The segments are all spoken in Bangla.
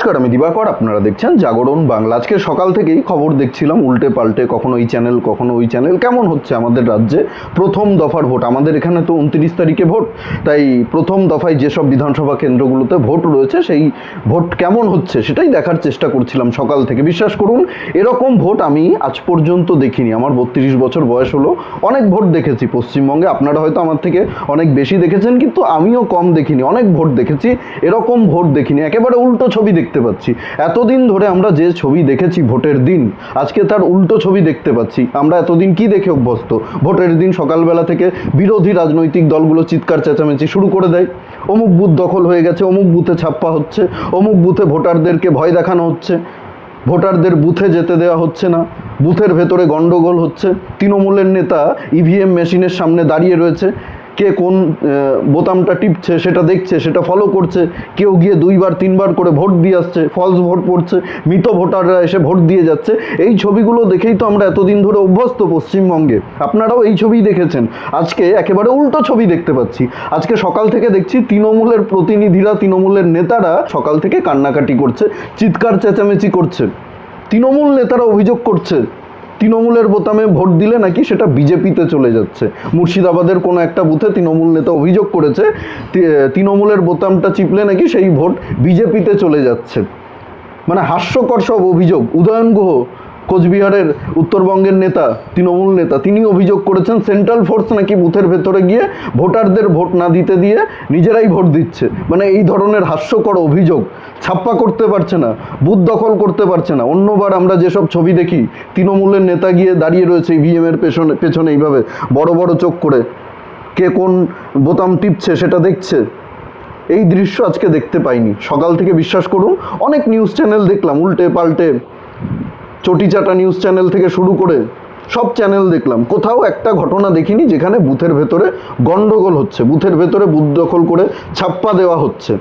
নমস্কার, আমি দিবাকর। আপনারা দেখছেন জাগরণ বাংলা। আজকে সকাল থেকেই খবর দেখছিলাম উল্টে পাল্টে, কখনো এই চ্যানেল কখনো ওই চ্যানেল। কেমন হচ্ছে আমাদের রাজ্যে প্রথম দফার ভোট? আমাদের এখানে তো 29 তারিখে ভোট, তাই প্রথম দফায় যেসব বিধানসভা কেন্দ্রগুলোতে ভোট রয়েছে সেই ভোট কেমন হচ্ছে সেটাই দেখার চেষ্টা করছিলাম সকাল থেকে। বিশ্বাস করুন, এরকম ভোট আমি আজ পর্যন্ত দেখিনি। আমার 32 বছর বয়স হলো, অনেক ভোট দেখেছি পশ্চিমবঙ্গে। আপনারা হয়তো আমার থেকে অনেক বেশি দেখেছেন, কিন্তু আমিও কম দেখিনি। অনেক ভোট দেখেছি, এরকম ভোট দেখিনি। একেবারে উল্টো ছবি দেখতে পাচ্ছি। এতদিন ধরে আমরা যে ছবি দেখেছি ভোটের দিন, আজকে তার উল্টো ছবি দেখতে পাচ্ছি। আমরা এতদিন কি দেখে অভ্যস্ত? ভোটের দিন সকালবেলা থেকে বিরোধী রাজনৈতিক দলগুলো চিৎকার চেঁচামেচি শুরু করে দেয়, অমুক বুথ দখল হয়ে গেছে, অমুক বুথে ছাপ্পা হচ্ছে, অমুক বুথে ভোটারদেরকে ভয় দেখানো হচ্ছে, ভোটারদের বুথে যেতে দেওয়া হচ্ছে না, বুথের ভেতরে গন্ডগোল হচ্ছে। তৃণমূলের নেতা ইভিএম মেশিনের সামনে দাঁড়িয়ে রয়েছে, কে কোন বোতামটা টিপছে সেটা দেখছে, সেটা ফলো করছে। কেউ গিয়ে 2বার 3বার করে ভোট দিয়ে আসছে, ফলস ভোট পড়ছে, মৃত ভোটাররা এসে ভোট দিয়ে যাচ্ছে। এই ছবিগুলো দেখেই তো আমরা এতদিন ধরে অভ্যস্ত পশ্চিমবঙ্গে। আপনারাও এই ছবি দেখেছেন। আজকে একেবারে উল্টো ছবি দেখতে পাচ্ছি। আজকে সকাল থেকে দেখছি তৃণমূলের প্রতিনিধিরা, তৃণমূলের নেতারা সকাল থেকে কান্নাকাটি করছে, চিৎকার চেঁচামেচি করছে। তৃণমূল নেতারা অভিযোগ করছে তৃণমূলের বোতামে ভোট দিলে নাকি সেটা বিজেপিতে চলে যাচ্ছে। মুর্শিদাবাদের কোনো একটা বুথে তৃণমূল নেতা অভিযোগ করেছে তৃণমূলের বোতামটা চিপলে নাকি সেই ভোট বিজেপিতে চলে যাচ্ছে। মানে হাস্যকর সব অভিযোগ। উদয়ন গুহ, কোচবিহারের উত্তরবঙ্গের নেতা, তৃণমূল নেতা, তিনি অভিযোগ করেছেন সেন্ট্রাল ফোর্স নাকি বুথের ভেতরে গিয়ে ভোটারদের ভোট না দিতে দিয়ে নিজেরাই ভোট দিচ্ছে। মানে এই ধরনের হাস্যকর অভিযোগ। ছাপ্পা করতে পারছে না, বুথ দখল করতে পারছে না। অন্যবার আমরা যেসব ছবি দেখি, তৃণমূলের নেতা গিয়ে দাঁড়িয়ে রয়েছে ইভিএমের পেছনে এইভাবে বড় বড় চোখ করে, কে কোন বোতাম টিপছে সেটা দেখছে। এই দৃশ্য আজকে দেখতে পাইনি সকাল থেকে। বিশ্বাস করুন, অনেক নিউজ চ্যানেল দেখলাম, উল্টে পাল্টে, চটিচাটা নিউজ চ্যানেল থেকে শুরু করে সব চ্যানেল দেখলাম। কোথাও একটা ঘটনা দেখিনি যেখানে বুথের ভেতরে গন্ডগোল হচ্ছে, বুথের ভেতরে বুথ দখল করে ছাপ্পা দেওয়া হচ্ছে,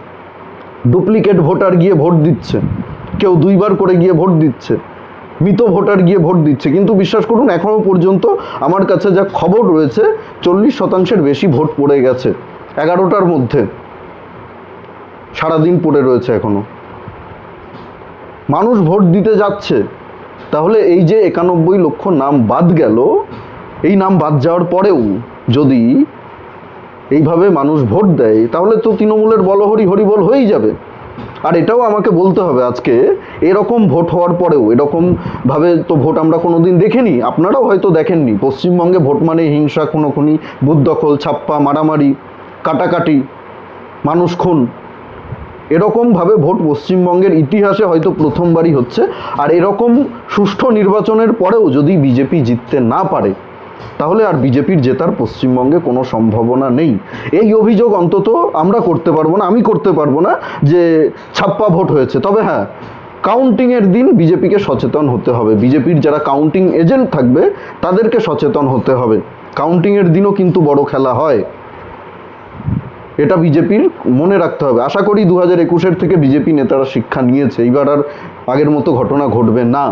ডুপ্লিকেট ভোটার গিয়ে ভোট দিচ্ছে, কেউ 2বার করে গিয়ে ভোট দিচ্ছে, মৃত ভোটার গিয়ে ভোট দিচ্ছে। কিন্তু বিশ্বাস করুন, এখনও পর্যন্ত আমার কাছে যা খবর রয়েছে 40% বেশি ভোট পড়ে গেছে। 11টার মধ্যে সারাদিন পড়ে রয়েছে এখনও। মানুষ ভোট দিতে যাচ্ছে। তাহলে এই যে 91 লক্ষ নাম বাদ গেল, এই নাম বাদ যাওয়ার পরেও যদি এইভাবে মানুষ ভোট দেয়, তাহলে তো তৃণমূলের বলহরি হরিবল হয়েই যাবে। আর এটাও আমাকে বলতে হবে, আজকে এরকম ভোট হওয়ার পরেও এরকমভাবে তো ভোট আমরা কোনো দিন দেখিনি, আপনারাও হয়তো দেখেননি। পশ্চিমবঙ্গে ভোট মানে হিংসা, খুনোখুনি, বুথ দখল, ছাপ্পা, মারামারি, কাটাকাটি, মানুষ খুন। এরকমভাবে ভোট পশ্চিমবঙ্গের ইতিহাসে হয়তো প্রথমবারই হচ্ছে। আর এরকম সুষ্ঠু নির্বাচনের পরেও যদি বিজেপি জিততে না পারে, তাহলে আর বিজেপির জেতার পশ্চিমবঙ্গে কোনো সম্ভাবনা নেই। এই অভিযোগ অন্তত আমরা করতে পারবো না, আমি করতে পারবো না যে ছাপ্পা ভোট হয়েছে। তবে হ্যাঁ, কাউন্টিংয়ের দিন বিজেপিকে সচেতন হতে হবে। বিজেপির যারা কাউন্টিং এজেন্ট থাকবে তাদেরকে সচেতন হতে হবে। কাউন্টিংয়ের দিনও কিন্তু বড় খেলা হয়, এটা বিজেপির মনে রাখতে হবে। আশা করি 2021-এর থেকে বিজেপি নেতারা শিক্ষা নিয়েছে, এইবার আর আগের মতো ঘটনা ঘটবে না।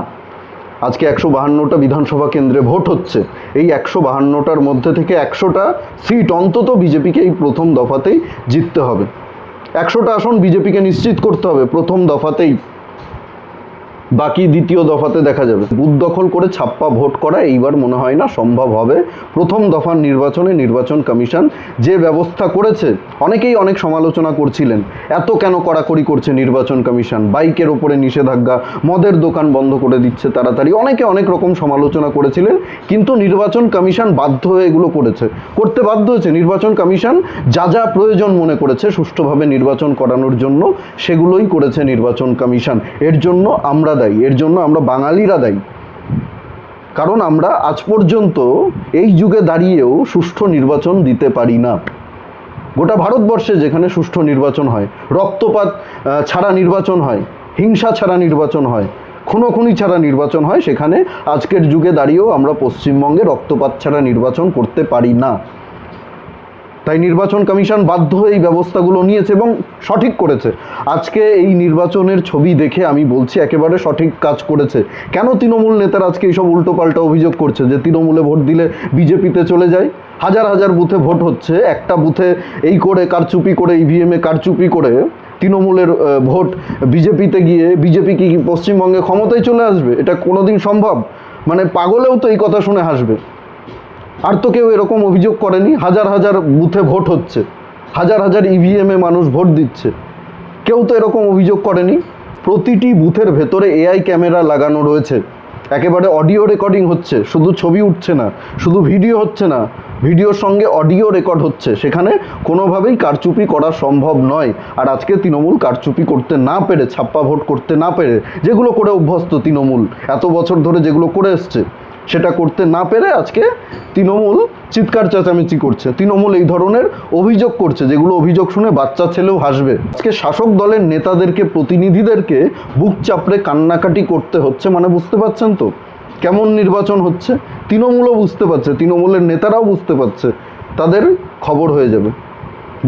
আজকে 152টা বিধানসভা কেন্দ্রে ভোট হচ্ছে। এই 152টার মধ্যে থেকে 100টা সিট অন্তত বিজেপিকে এই প্রথম দফাতেই জিততে হবে। 100টা আসন বিজেপিকে নিশ্চিত করতে হবে প্রথম দফাতেই, বাকি দ্বিতীয় দফাতে দেখা যাবে। বুথ দখল করে ছাপ্পা ভোট করা এইবার মনে হয় না সম্ভব হবে। প্রথম দফার নির্বাচনে নির্বাচন কমিশন যে ব্যবস্থা করেছে, অনেকেই অনেক সমালোচনা করছিলেন, এত কেন কড়াকড়ি করছে নির্বাচন কমিশন, বাইকের ওপরে নিষেধাজ্ঞা, মদের দোকান বন্ধ করে দিচ্ছে তাড়াতাড়ি, অনেকে অনেক রকম সমালোচনা করেছিলেন। কিন্তু নির্বাচন কমিশন বাধ্য হয়ে এগুলো করতে বাধ্য হয়েছে। নির্বাচন কমিশন যা যা প্রয়োজন মনে করেছে সুষ্ঠুভাবে নির্বাচন করানোর জন্য, সেগুলোই করেছে নির্বাচন কমিশন। এর জন্য আমরা দায়ী, এর জন্য আমরা বাঙালিরা দায়ী। কারণ আমরা আজ পর্যন্ত এই যুগে দাঁড়িয়েও সুষ্ঠু নির্বাচন দিতে পারি না। গোটা ভারতবর্ষে যেখানে সুষ্ঠু নির্বাচন হয়, রক্তপাত ছাড়া নির্বাচন হয়, হিংসা ছাড়া নির্বাচন হয়, খুনোখুনি ছাড়া নির্বাচন হয়, সেখানে আজকের যুগে দাঁড়িয়েও আমরা পশ্চিমবঙ্গে রক্তপাত ছাড়া নির্বাচন করতে পারি না। তাই নির্বাচন কমিশন বাধ্য হয়ে এই ব্যবস্থাগুলো নিয়েছে এবং সঠিক করেছে। আজকে এই নির্বাচনের ছবি দেখে আমি বলছি একেবারে সঠিক কাজ করেছে। কেন তৃণমূল নেতারা আজকে এইসব উল্টোপাল্টা অভিযোগ করছে যে তৃণমূলে ভোট দিলে বিজেপিতে চলে যায়? হাজার হাজার বুথে ভোট হচ্ছে, একটা বুথে এই করে কারচুপি করে, ইভিএমে কারচুপি করে তৃণমূলের ভোট বিজেপিতে গিয়ে বিজেপি কি পশ্চিমবঙ্গে ক্ষমতায় চলে আসবে? এটা কোনোদিন সম্ভব? মানে পাগলেও তো এই কথা শুনে হাসবে। আর তো কেউ এরকম অভিযোগ করেনি। হাজার হাজার বুথে ভোট হচ্ছে, হাজার হাজার ইভিএমে মানুষ ভোট দিচ্ছে, কেউ তো এরকম অভিযোগ করেনি। প্রতিটি বুথের ভেতরে এআই ক্যামেরা লাগানো রয়েছে, একেবারে অডিও রেকর্ডিং হচ্ছে, শুধু ছবি উঠছে না, শুধু ভিডিও হচ্ছে না, ভিডিওর সঙ্গে অডিও রেকর্ড হচ্ছে। সেখানে কোনোভাবেই কারচুপি করা সম্ভব নয়। আর আজকে তৃণমূল কারচুপি করতে না পেরে, ছাপ্পা ভোট করতে না পেরে, যেগুলো করে অভ্যস্ত তৃণমূল এত বছর ধরে যেগুলো করে এসছে, সেটা করতে না পেরে আজকে তৃণমূল চিৎকার চেঁচামেচি করছে, তৃণমূল এই ধরনের অভিযোগ করছে, যেগুলো অভিযোগ শুনে বাচ্চা ছেলেও হাসবে। আজকে শাসক দলের নেতাদেরকে, প্রতিনিধিদেরকে বুক চাপড়ে কান্নাকাটি করতে হচ্ছে। মানে বুঝতে পারছেন তো কেমন নির্বাচন হচ্ছে? তৃণমূলও বুঝতে পারছে, তৃণমূলের নেতারাও বুঝতে পারছে, তাদের খবর হয়ে যাবে,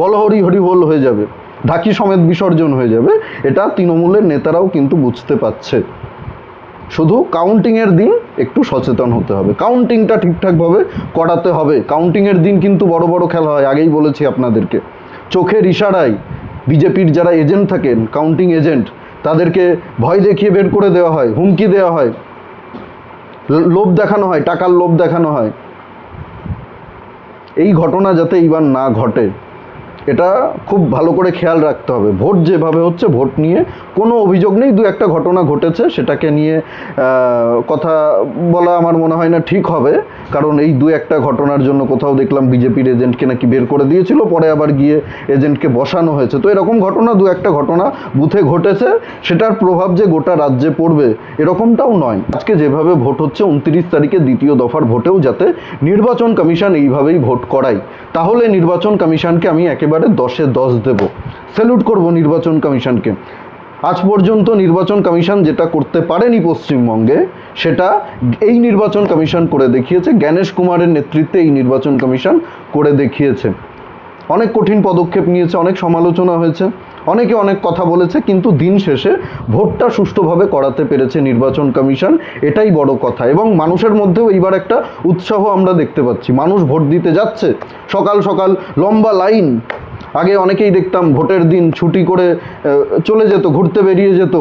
বলহরি হরি বল হয়ে যাবে, ঢাকি সমেত বিসর্জন হয়ে যাবে। এটা তৃণমূলের নেতারাও কিন্তু বুঝতে পারছে। শুধু কাউন্টিংয়ের দিন একটু সচেতন হতে হবে, কাউন্টিংটা ঠিকঠাকভাবে করাতে হবে। কাউন্টিংয়ের দিন কিন্তু বড় বড় খেলা হয়, আগেই বলেছি আপনাদেরকে। চোখের ইশারায় বিজেপির যারা এজেন্ট থাকেন, কাউন্টিং এজেন্ট, তাদেরকে ভয় দেখিয়ে বের করে দেওয়া হয়, হুমকি দেওয়া হয়, লোভ দেখানো হয়, টাকার লোভ দেখানো হয়। এই ঘটনা যাতে এইবার না ঘটে, এটা খুব ভালো করে খেয়াল রাখতে হবে। ভোট যেভাবে হচ্ছে, ভোট নিয়ে কোনো অভিযোগ নেই, দু একটা ঘটনা ঘটেছে, সেটাকে নিয়ে কথা বলা আমার মনে হয় না ঠিক হবে। কারণ এই দু একটা ঘটনার জন্য কোথাও দেখলাম বিজেপির এজেন্টকে নাকি বের করে দিয়েছিল, পরে আবার গিয়ে এজেন্টকে বসানো হয়েছে। তো এরকম ঘটনা, দু একটা ঘটনা বুথে ঘটেছে, সেটার প্রভাব যে গোটা রাজ্যে পড়বে এরকমটাও নয়। আজকে যেভাবে ভোট হচ্ছে, 29 তারিখে দ্বিতীয় দফার ভোটেও যাতে নির্বাচন কমিশন এইভাবেই ভোট করায়, তাহলে নির্বাচন কমিশনকে আমি একেবারে 10-এ 10 দেব, স্যালুট করব নির্বাচন কমিশনকে। আজ পর্যন্ত নির্বাচন কমিশন যেটা করতে পারেনি পশ্চিমবঙ্গে, সেটা এই নির্বাচন কমিশন করে দেখিয়েছে। জ্ঞানেশ কুমারের নেতৃত্বে এই নির্বাচন কমিশন করে দেখিয়েছে। অনেক কঠিন পদক্ষেপ নিয়েছে, অনেক সমালোচনা হয়েছে, অনেকে অনেক কথা বলেছে, কিন্তু দিন শেষে ভোটটা সুষ্ঠুভাবে করাতে পেরেছে নির্বাচন কমিশন, এটাই বড় কথা। এবং মানুষের মধ্যেও এইবার একটা উৎসাহ আমরা দেখতে পাচ্ছি, মানুষ ভোট দিতে যাচ্ছে। সকাল সকাল লম্বা লাইন। আগে অনেকেই দেখতাম ভোটের দিন ছুটি করে চলে যেত, ঘুরতে বেরিয়ে যেত,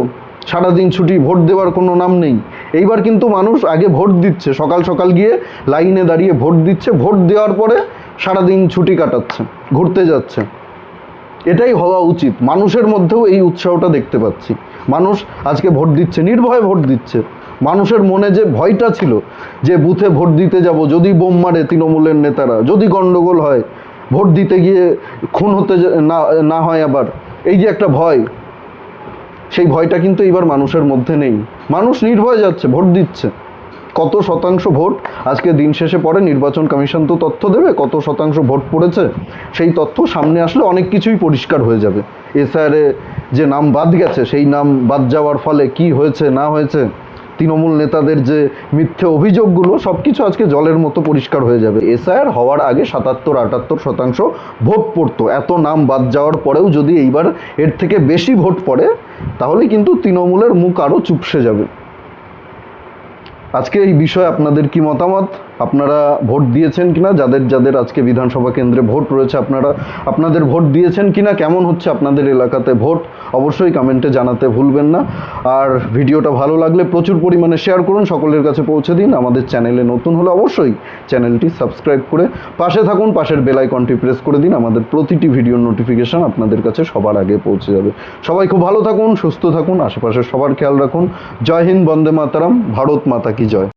সারাদিন ছুটি, ভোট দেওয়ার কোনো নাম নেই। এইবার কিন্তু মানুষ আগে ভোট দিচ্ছে, সকাল সকাল গিয়ে লাইনে দাঁড়িয়ে ভোট দিচ্ছে, ভোট দেওয়ার পরে সারাদিন ছুটি কাটাচ্ছে, ঘুরতে যাচ্ছে। এটাই হওয়া উচিত। মানুষের মধ্যেও এই উৎসাহটা দেখতে পাচ্ছি। মানুষ আজকে ভোট দিচ্ছে, নির্ভয়ে ভোট দিচ্ছে। মানুষের মনে যে ভয়টা ছিল যে বুথে ভোট দিতে যাব, যদি বোম মারে তৃণমূলের নেতারা, যদি গণ্ডগোল হয়, ভোট দিতে গিয়ে খুন হতে না হয় আবার, এই যে একটা ভয়, সেই ভয়টা কিন্তু এবার মানুষের মধ্যে নেই। মানুষ নির্ভয়ে যাচ্ছে, ভোট দিচ্ছে। কত শতাংশ ভোট আজকে দিন শেষে পড়ে, নির্বাচন কমিশন তো তথ্য দেবে কত শতাংশ ভোট পড়েছে। সেই তথ্য সামনে আসলে অনেক কিছুই পরিষ্কার হয়ে যাবে। এসআইআরে যে নাম বাদ গেছে, সেই নাম বাদ যাওয়ার ফলে কি হয়েছে না হয়েছে, তৃণমূল নেতাদের যে মিথ্যে অভিযোগগুলো, সব কিছু আজকে জলের মতো পরিষ্কার হয়ে যাবে। এসআইআর হওয়ার আগে 77-78% ভোট পড়তো। এত নাম বাদ যাওয়ার পরেও যদি এইবার এর থেকে বেশি ভোট পড়ে, তাহলে কিন্তু তৃণমূলের মুখ আরও চুপসে যাবে। আজকে এই বিষয়ে আপনাদের কি মতামত? আপনারা ভোট দিয়েছেন কিনা? যাদের যাদের আজকে বিধানসভা কেন্দ্রে ভোট রয়েছে, আপনাদের ভোট দিয়েছেন কিনা? কেমন হচ্ছে আপনাদের এলাকাতে ভোট? অবশ্যই কমেন্টে জানাতে ভুলবেন না। আর ভিডিওটা ভালো লাগলে প্রচুর পরিমাণে শেয়ার করুন, সকলের কাছে পৌঁছে দিন। আমাদের চ্যানেলে নতুন হলে অবশ্যই চ্যানেলটি সাবস্ক্রাইব করে পাশে থাকুন, পাশের বেল আইকনটি প্রেস করে দিন। আমাদের প্রতিটি ভিডিওর নোটিফিকেশান আপনাদের কাছে সবার আগে পৌঁছে যাবে। সবাই খুব ভালো থাকুন, সুস্থ থাকুন, আশেপাশের সবার খেয়াল রাখুন। জয় হিন্দ, বন্দে মাতারাম, ভারত মাতা কি জয়।